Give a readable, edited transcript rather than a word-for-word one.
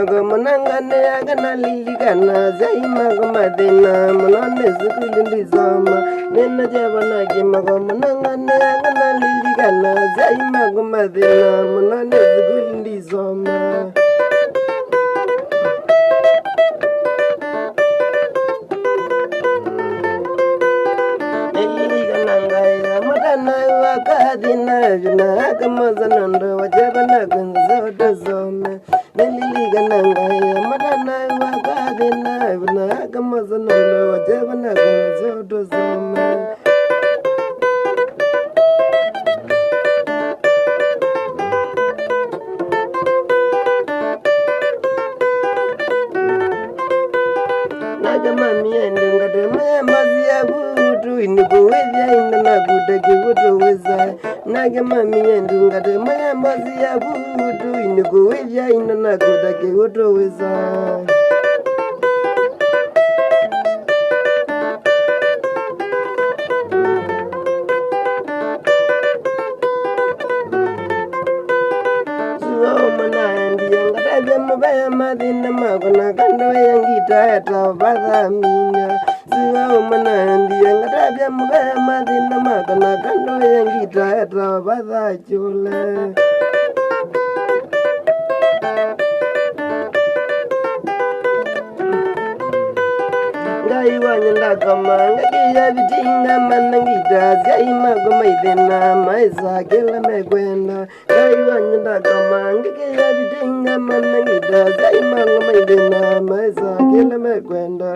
Magamanangane agana liligana Zaimagumadina Monone Zukulindizoma Nena Javanagi Magamanangane agana liligana Zaimagumadina Monone Zukulindizoma Kadina juna kamazanando wajabana gunzoda zome neliga nangaya madana wakadina juna kamazanando wajabana gunzoda zome Nagamami endunga de mazia Inuguweza inana gudagi wuduweza Nagamami endunga de mazia budu Inuguweza inana gudagi wuduweza Mabaya madina magona kando yangita yata bada mina Siwa umanandi yangatabia mabaya madina magona kando yangita yata bada chule Ngai wanyanda kama ngaki ya vitinga manangita Zai maidena maisa kila mekwenda Ngai wanyanda kama ngaki ya vitinga manangita Zai maidena maisa kila mekwenda